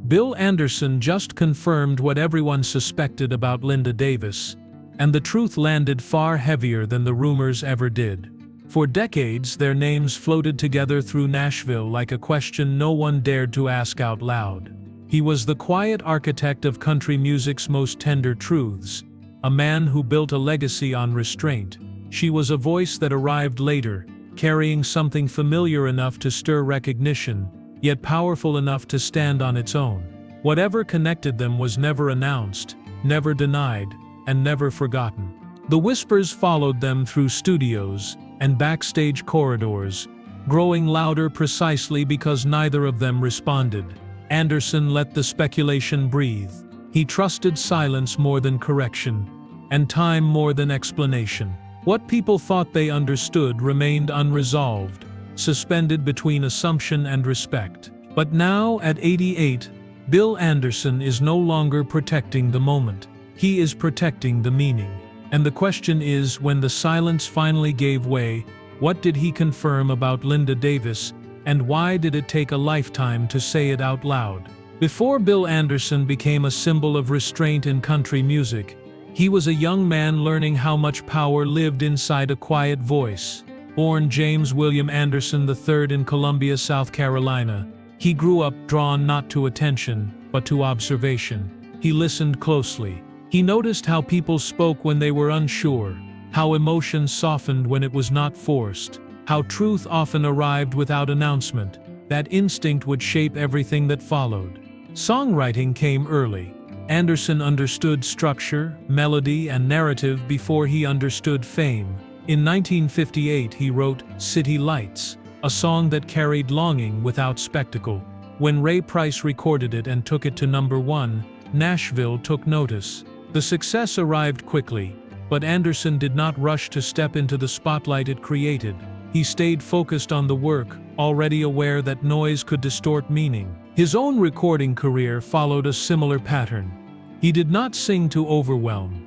Bill Anderson just confirmed what everyone suspected about Linda Davis, and the truth landed far heavier than the rumors ever did. For decades, their names floated together through Nashville like a question no one dared to ask out loud. He was the quiet architect of country music's most tender truths, a man who built a legacy on restraint. She was a voice that arrived later, carrying something familiar enough to stir recognition, yet powerful enough to stand on its own. Whatever connected them was never announced, never denied, and never forgotten. The whispers followed them through studios and backstage corridors, growing louder precisely because neither of them responded. Anderson let the speculation breathe. He trusted silence more than correction, and time more than explanation. What people thought they understood remained unresolved, suspended between assumption and respect. But now, at 88, Bill Anderson is no longer protecting the moment. He is protecting the meaning. And the question is, when the silence finally gave way, what did he confirm about Linda Davis, and why did it take a lifetime to say it out loud? Before Bill Anderson became a symbol of restraint in country music, he was a young man learning how much power lived inside a quiet voice. Born James William Anderson III in Columbia, South Carolina, he grew up drawn not to attention, but to observation. He listened closely. He noticed how people spoke when they were unsure, how emotion softened when it was not forced, how truth often arrived without announcement. That instinct would shape everything that followed. Songwriting came early. Anderson understood structure, melody, and narrative before he understood fame. In 1958, he wrote City Lights, a song that carried longing without spectacle. When Ray Price recorded it and took it to #1, Nashville took notice. The success arrived quickly, but Anderson did not rush to step into the spotlight it created. He stayed focused on the work, already aware that noise could distort meaning. His own recording career followed a similar pattern. He did not sing to overwhelm.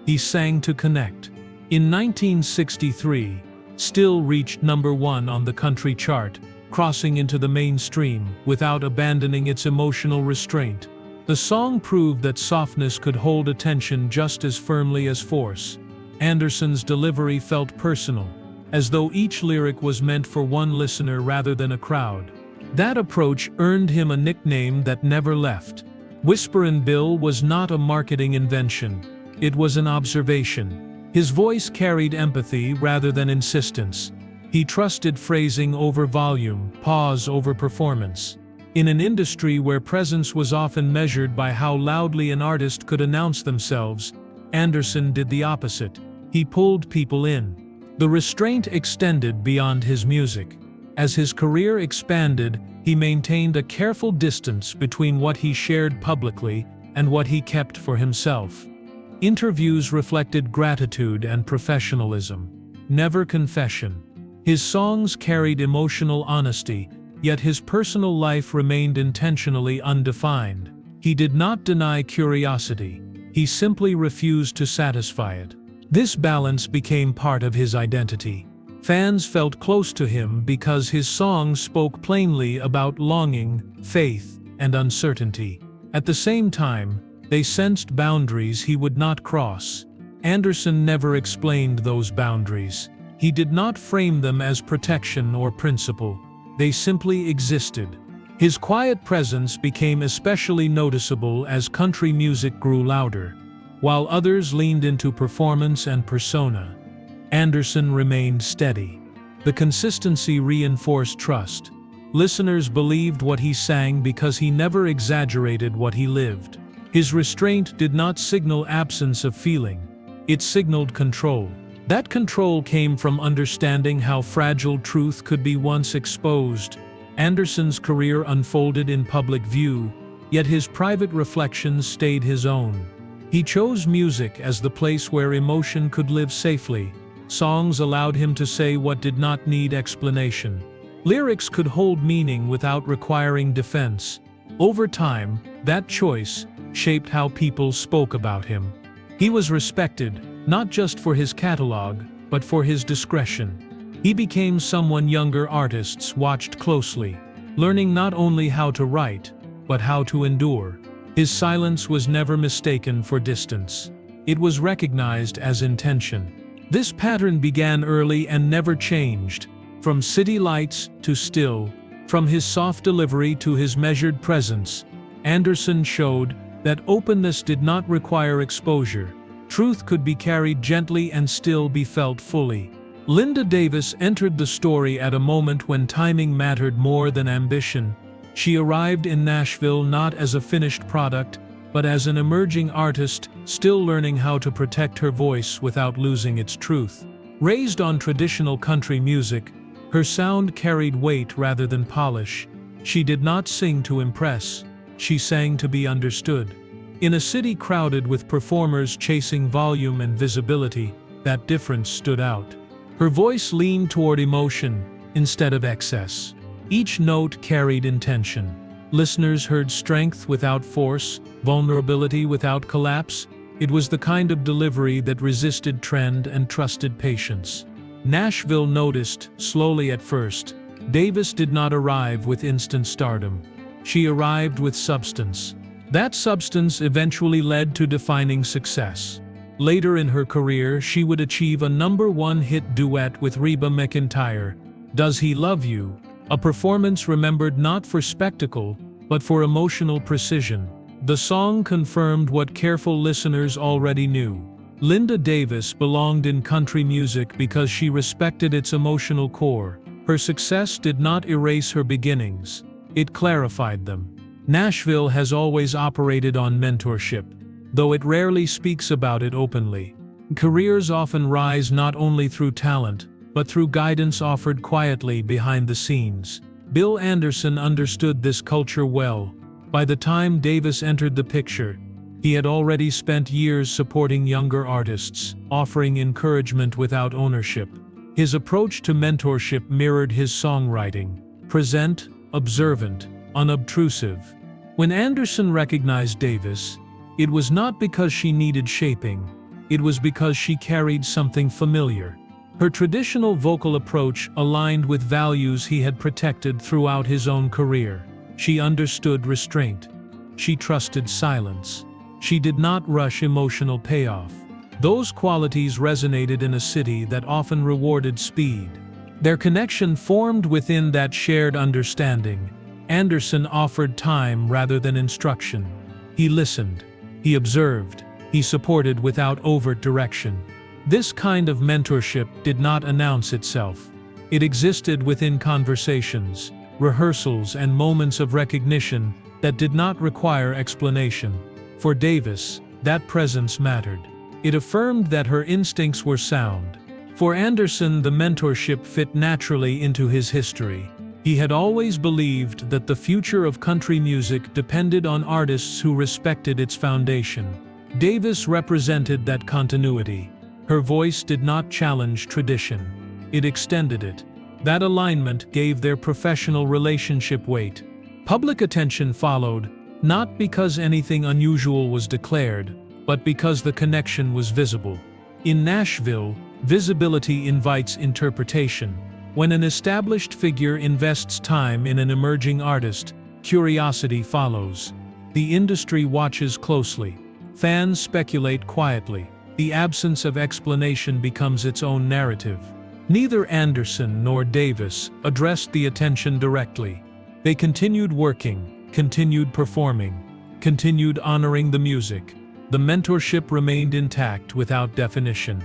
He sang to connect. In 1963, Still reached #1 on the country chart, crossing into the mainstream without abandoning its emotional restraint. The song proved that softness could hold attention just as firmly as force. Anderson's delivery felt personal, as though each lyric was meant for one listener rather than a crowd. That approach earned him a nickname that never left. Whisperin' Bill was not a marketing invention. It was an observation. His voice carried empathy rather than insistence. He trusted phrasing over volume, pause over performance. In an industry where presence was often measured by how loudly an artist could announce themselves, Anderson did the opposite. He pulled people in. The restraint extended beyond his music. As his career expanded, he maintained a careful distance between what he shared publicly and what he kept for himself. Interviews reflected gratitude and professionalism, never confession. His songs carried emotional honesty, yet his personal life remained intentionally undefined. He did not deny curiosity. He simply refused to satisfy it. This balance became part of his identity. Fans felt close to him because his songs spoke plainly about longing, faith, and uncertainty. At the same time, they sensed boundaries he would not cross. Anderson never explained those boundaries. He did not frame them as protection or principle. They simply existed. His quiet presence became especially noticeable as country music grew louder. While others leaned into performance and persona, Anderson remained steady. The consistency reinforced trust. Listeners believed what he sang because he never exaggerated what he lived. His restraint did not signal absence of feeling. It signaled control. That control came from understanding how fragile truth could be once exposed. Anderson's career unfolded in public view, yet his private reflections stayed his own. He chose music as the place where emotion could live safely. Songs allowed him to say what did not need explanation. Lyrics could hold meaning without requiring defense. Over time, that choice shaped how people spoke about him. He was respected, not just for his catalog, but for his discretion. He became someone younger artists watched closely, learning not only how to write, but how to endure. His silence was never mistaken for distance. It was recognized as intention. This pattern began early and never changed, from city lights to still, from his soft delivery to his measured presence. Anderson showed that openness did not require exposure. Truth could be carried gently and still be felt fully. Linda Davis entered the story at a moment when timing mattered more than ambition. She arrived in Nashville not as a finished product, but as an emerging artist, still learning how to protect her voice without losing its truth. Raised on traditional country music, her sound carried weight rather than polish. She did not sing to impress. She sang to be understood. In a city crowded with performers chasing volume and visibility, that difference stood out. Her voice leaned toward emotion instead of excess. Each note carried intention. Listeners heard strength without force, vulnerability without collapse. It was the kind of delivery that resisted trend and trusted patience. Nashville noticed, slowly at first. Davis did not arrive with instant stardom. She arrived with substance. That substance eventually led to defining success. Later in her career, she would achieve a #1 hit duet with Reba McEntire, "Does He Love You?" A performance remembered not for spectacle, but for emotional precision. The song confirmed what careful listeners already knew. Linda Davis belonged in country music because she respected its emotional core. Her success did not erase her beginnings. It clarified them. Nashville has always operated on mentorship, though it rarely speaks about it openly. Careers often rise not only through talent, but through guidance offered quietly behind the scenes. Bill Anderson understood this culture well. By the time Davis entered the picture, he had already spent years supporting younger artists, offering encouragement without ownership. His approach to mentorship mirrored his songwriting: present, observant, unobtrusive. When Anderson recognized Davis, it was not because she needed shaping, it was because she carried something familiar. Her traditional vocal approach aligned with values he had protected throughout his own career. She understood restraint. She trusted silence. She did not rush emotional payoff. Those qualities resonated in a city that often rewarded speed. Their connection formed within that shared understanding. Anderson offered time rather than instruction. He listened. He observed. He supported without overt direction. This kind of mentorship did not announce itself. It existed within conversations, rehearsals, and moments of recognition that did not require explanation. For Davis, that presence mattered. It affirmed that her instincts were sound. For Anderson, the mentorship fit naturally into his history. He had always believed that the future of country music depended on artists who respected its foundation. Davis represented that continuity. Her voice did not challenge tradition. It extended it. That alignment gave their professional relationship weight. Public attention followed, not because anything unusual was declared, but because the connection was visible. In Nashville, visibility invites interpretation. When an established figure invests time in an emerging artist, curiosity follows. The industry watches closely. Fans speculate quietly. The absence of explanation becomes its own narrative. Neither Anderson nor Davis addressed the attention directly. They continued working, continued performing, continued honoring the music. The mentorship remained intact without definition.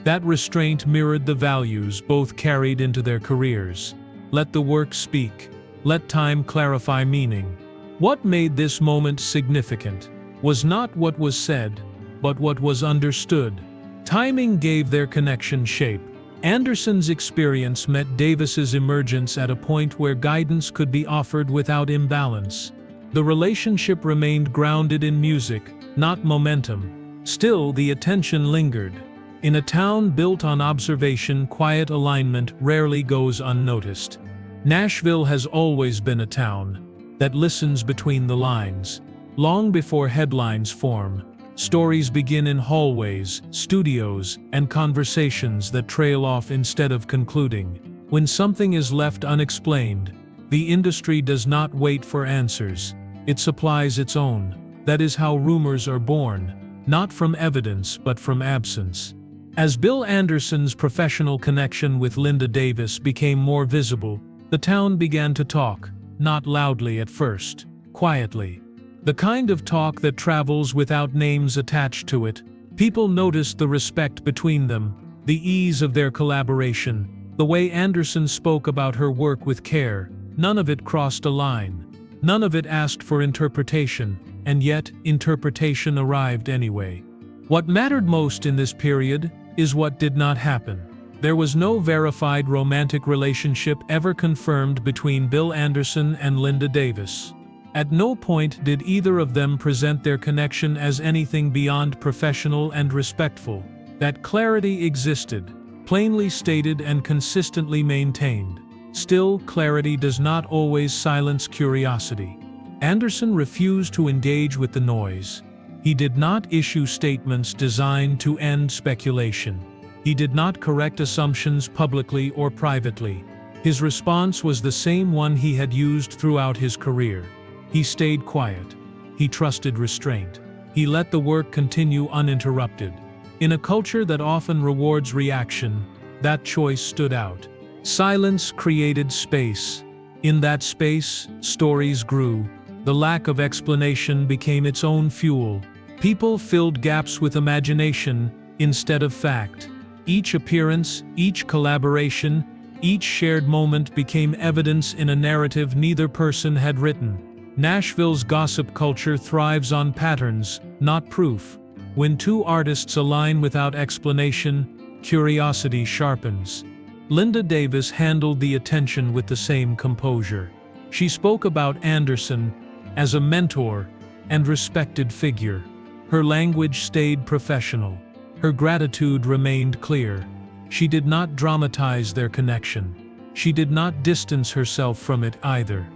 That restraint mirrored the values both carried into their careers. Let the work speak. Let time clarify meaning. What made this moment significant was not what was said, but what was understood. Timing gave their connection shape. Anderson's experience met Davis's emergence at a point where guidance could be offered without imbalance. The relationship remained grounded in music, not momentum. Still, the attention lingered. In a town built on observation, quiet alignment rarely goes unnoticed. Nashville has always been a town that listens between the lines. Long before headlines form, stories begin in hallways, studios, and conversations that trail off instead of concluding. When something is left unexplained, the industry does not wait for answers. it supplies its own. That is how rumors are born, not from evidence but from absence. As Bill Anderson's professional connection with Linda Davis became more visible, the town began to talk, not loudly at first, quietly. The kind of talk that travels without names attached to it. People noticed the respect between them, the ease of their collaboration, the way Anderson spoke about her work with care. None of it crossed a line. None of it asked for interpretation, and yet interpretation arrived anyway. What mattered most in this period is what did not happen. There was no verified romantic relationship ever confirmed between Bill Anderson and Linda Davis. At no point did either of them present their connection as anything beyond professional and respectful. That clarity existed, plainly stated and consistently maintained. Still, clarity does not always silence curiosity. Anderson refused to engage with the noise. He did not issue statements designed to end speculation. He did not correct assumptions publicly or privately. His response was the same one he had used throughout his career. He stayed quiet. He trusted restraint. He let the work continue uninterrupted. In a culture that often rewards reaction, that choice stood out. Silence created space. In that space, stories grew. The lack of explanation became its own fuel. People filled gaps with imagination instead of fact. Each appearance, each collaboration, each shared moment became evidence in a narrative neither person had written. Nashville's gossip culture thrives on patterns, not proof. When two artists align without explanation, curiosity sharpens. Linda Davis handled the attention with the same composure. She spoke about Anderson as a mentor and respected figure. Her language stayed professional. Her gratitude remained clear. She did not dramatize their connection. She did not distance herself from it either.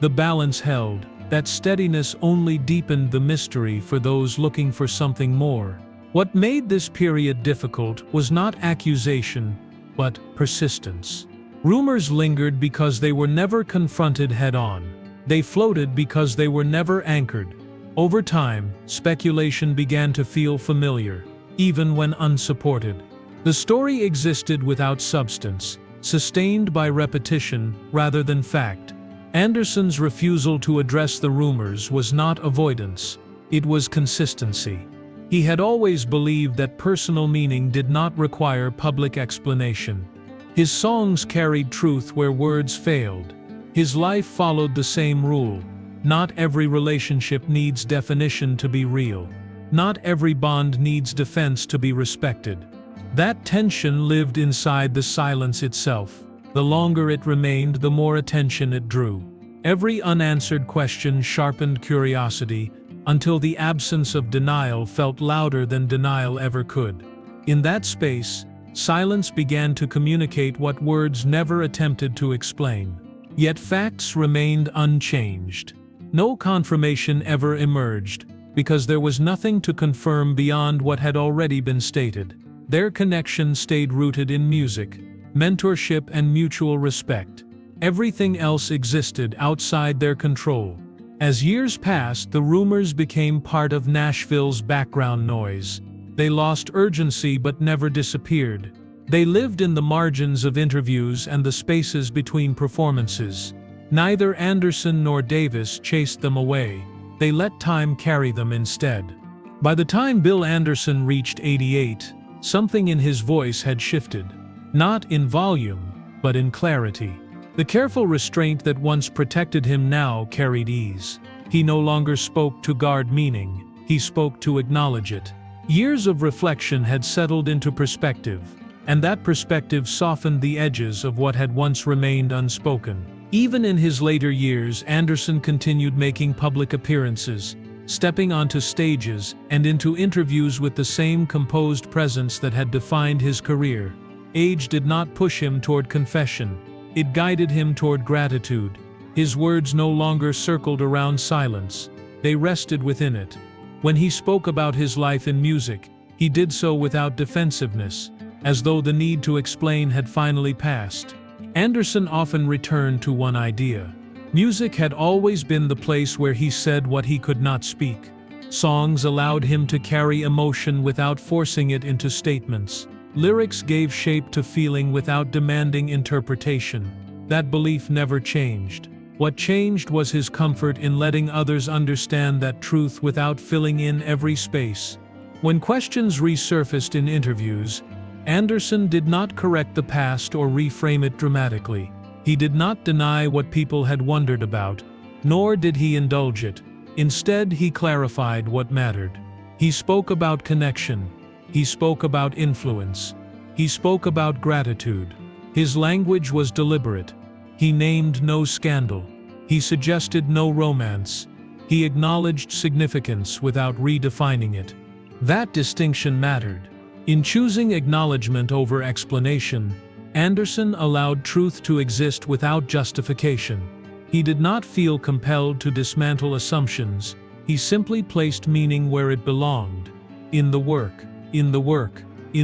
The balance held. That steadiness only deepened the mystery for those looking for something more. What made this period difficult was not accusation, but persistence. Rumors lingered because they were never confronted head-on. They floated because they were never anchored. Over time, speculation began to feel familiar, even when unsupported. The story existed without substance, sustained by repetition rather than fact. Anderson's refusal to address the rumors was not avoidance, it was consistency. He had always believed that personal meaning did not require public explanation. His songs carried truth where words failed. His life followed the same rule. Not every relationship needs definition to be real. Not every bond needs defense to be respected. That tension lived inside the silence itself. The longer it remained, the more attention it drew. Every unanswered question sharpened curiosity, until the absence of denial felt louder than denial ever could. In that space, silence began to communicate what words never attempted to explain. Yet facts remained unchanged. No confirmation ever emerged, because there was nothing to confirm beyond what had already been stated. Their connection stayed rooted in music, mentorship and mutual respect. Everything else existed outside their control. As years passed, the rumors became part of Nashville's background noise. They lost urgency but never disappeared. They lived in the margins of interviews and the spaces between performances. Neither Anderson nor Davis chased them away. They let time carry them instead. By the time Bill Anderson reached 88, something in his voice had shifted. Not in volume, but in clarity. The careful restraint that once protected him now carried ease. He no longer spoke to guard meaning, he spoke to acknowledge it. Years of reflection had settled into perspective, and that perspective softened the edges of what had once remained unspoken. Even in his later years, Anderson continued making public appearances, stepping onto stages and into interviews with the same composed presence that had defined his career. Age did not push him toward confession. It guided him toward gratitude. His words no longer circled around silence. They rested within it. When he spoke about his life in music, he did so without defensiveness, as though the need to explain had finally passed. Anderson often returned to one idea. Music had always been the place where he said what he could not speak. Songs allowed him to carry emotion without forcing it into statements. Lyrics gave shape to feeling without demanding interpretation. That belief never changed. What changed was his comfort in letting others understand that truth without filling in every space. When questions resurfaced in interviews, Anderson did not correct the past or reframe it dramatically. He did not deny what people had wondered about, nor did he indulge it. Instead, he clarified what mattered. He spoke about connection. He spoke about influence. He spoke about gratitude. His language was deliberate. He named no scandal. He suggested no romance. He acknowledged significance without redefining it. That distinction mattered. In choosing acknowledgement over explanation, Anderson allowed truth to exist without justification. He did not feel compelled to dismantle assumptions. He simply placed meaning where it belonged. In the work, in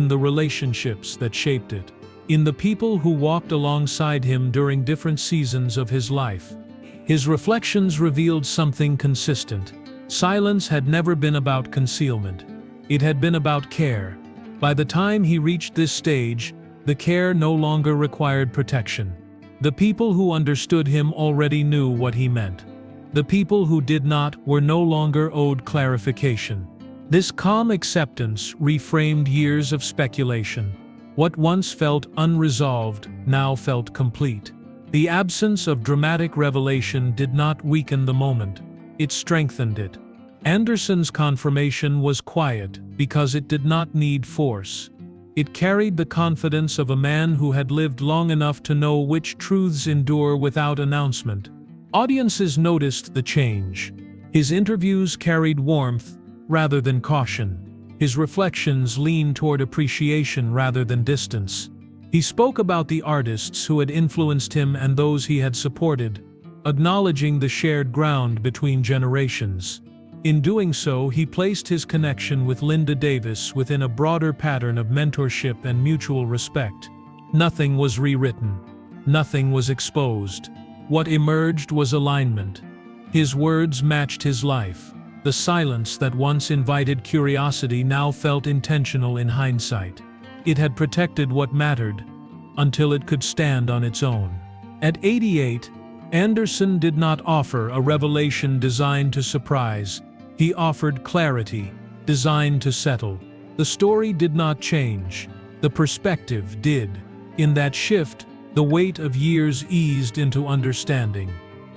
the relationships that shaped it, in the people who walked alongside him during different seasons of his life. His reflections revealed something consistent. Silence had never been about concealment. It had been about care. By the time he reached this stage, the care no longer required protection. The people who understood him already knew what he meant. The people who did not were no longer owed clarification. This calm acceptance reframed years of speculation. What once felt unresolved now felt complete. The absence of dramatic revelation did not weaken the moment. It strengthened it. Anderson's confirmation was quiet because it did not need force. It carried the confidence of a man who had lived long enough to know which truths endure without announcement. Audiences noticed the change. His interviews carried warmth rather than caution. His reflections leaned toward appreciation rather than distance. He spoke about the artists who had influenced him and those he had supported, acknowledging the shared ground between generations. In doing so, he placed his connection with Linda Davis within a broader pattern of mentorship and mutual respect. Nothing was rewritten. Nothing was exposed. What emerged was alignment. His words matched his life. The silence that once invited curiosity now felt intentional in hindsight. It had protected what mattered, until it could stand on its own. At 88, Anderson did not offer a revelation designed to surprise. He offered clarity, designed to settle. The story did not change. The perspective did. In that shift, the weight of years eased into understanding.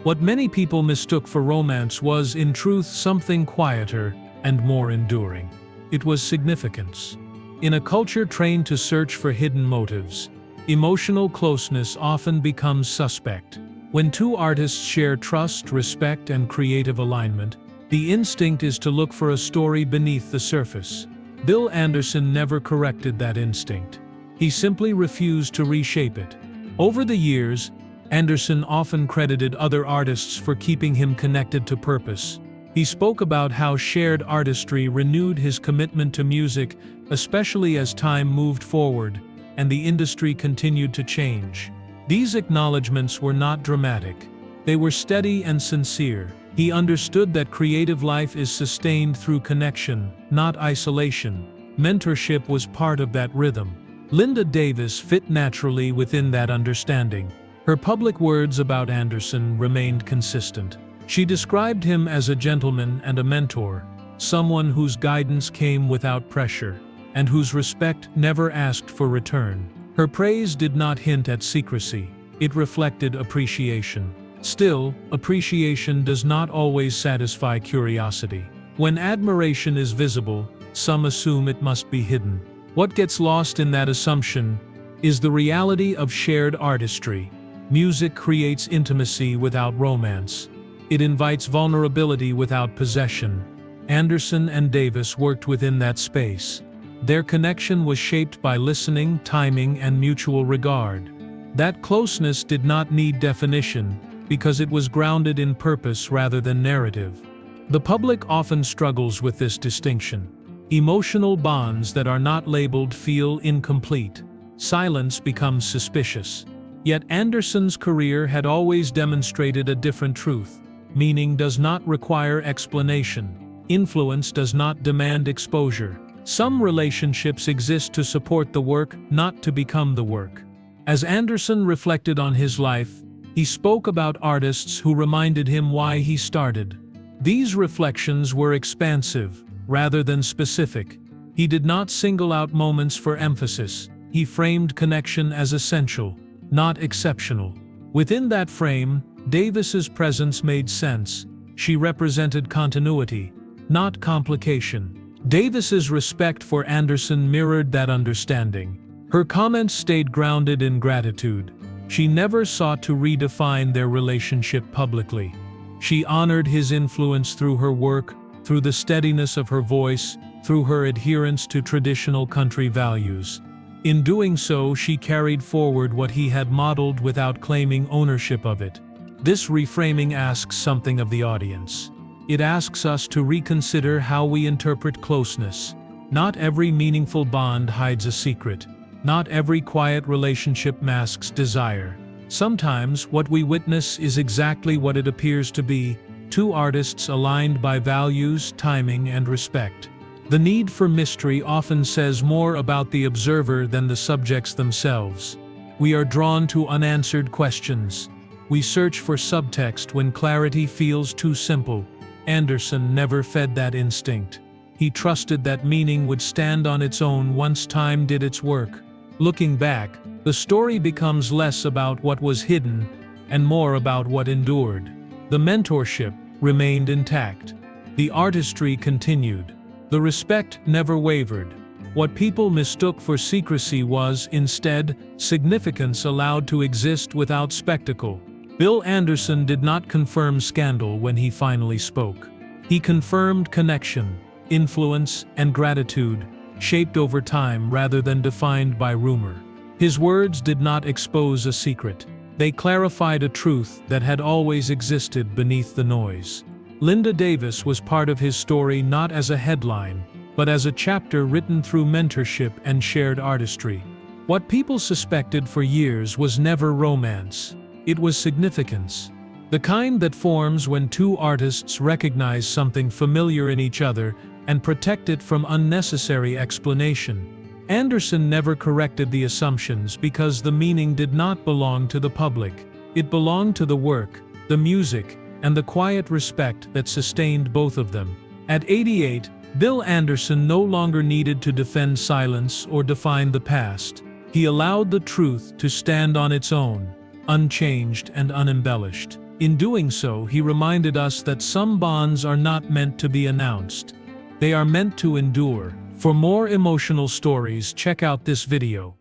What many people mistook for romance was, in truth, something quieter and more enduring. It was significance. In a culture trained to search for hidden motives, emotional closeness often becomes suspect. When two artists share trust, respect, and creative alignment, the instinct is to look for a story beneath the surface. Bill Anderson never corrected that instinct. He simply refused to reshape it. Over the years, Anderson often credited other artists for keeping him connected to purpose. He spoke about how shared artistry renewed his commitment to music, especially as time moved forward and the industry continued to change. These acknowledgments were not dramatic. They were steady and sincere. He understood that creative life is sustained through connection, not isolation. Mentorship was part of that rhythm. Linda Davis fit naturally within that understanding. Her public words about Anderson remained consistent. She described him as a gentleman and a mentor, someone whose guidance came without pressure, and whose respect never asked for return. Her praise did not hint at secrecy. It reflected appreciation. Still, appreciation does not always satisfy curiosity. When admiration is visible, some assume it must be hidden. What gets lost in that assumption is the reality of shared artistry. Music creates intimacy without romance. It invites vulnerability without possession. Anderson and Davis worked within that space. Their connection was shaped by listening, timing, and mutual regard. That closeness did not need definition, because it was grounded in purpose rather than narrative. The public often struggles with this distinction. Emotional bonds that are not labeled feel incomplete. Silence becomes suspicious. Yet Anderson's career had always demonstrated a different truth. Meaning does not require explanation. Influence does not demand exposure. Some relationships exist to support the work, not to become the work. As Anderson reflected on his life, he spoke about artists who reminded him why he started. These reflections were expansive, rather than specific. He did not single out moments for emphasis. He framed connection as essential, not exceptional. Within that frame, Davis's presence made sense. She represented continuity, not complication. Davis's respect for Anderson mirrored that understanding. Her comments stayed grounded in gratitude. She never sought to redefine their relationship publicly. She honored his influence through her work, through the steadiness of her voice, through her adherence to traditional country values. In doing so, she carried forward what he had modeled without claiming ownership of it. This reframing asks something of the audience. It asks us to reconsider how we interpret closeness. Not every meaningful bond hides a secret. Not every quiet relationship masks desire. Sometimes what we witness is exactly what it appears to be: two artists aligned by values, timing, and respect. The need for mystery often says more about the observer than the subjects themselves. We are drawn to unanswered questions. We search for subtext when clarity feels too simple. Anderson never fed that instinct. He trusted that meaning would stand on its own once time did its work. Looking back, the story becomes less about what was hidden and more about what endured. The mentorship remained intact. The artistry continued. The respect never wavered. What people mistook for secrecy was, instead, significance allowed to exist without spectacle. Bill Anderson did not confirm scandal when he finally spoke. He confirmed connection, influence, and gratitude, shaped over time rather than defined by rumor. His words did not expose a secret. They clarified a truth that had always existed beneath the noise. Linda Davis was part of his story not as a headline, but as a chapter written through mentorship and shared artistry. What people suspected for years was never romance. It was significance. The kind that forms when two artists recognize something familiar in each other and protect it from unnecessary explanation. Anderson never corrected the assumptions because the meaning did not belong to the public. It belonged to the work, the music, and the quiet respect that sustained both of them. At 88, Bill Anderson no longer needed to defend silence or define the past. He allowed the truth to stand on its own, unchanged and unembellished. In doing so, he reminded us that some bonds are not meant to be announced. They are meant to endure. For more emotional stories, check out this video.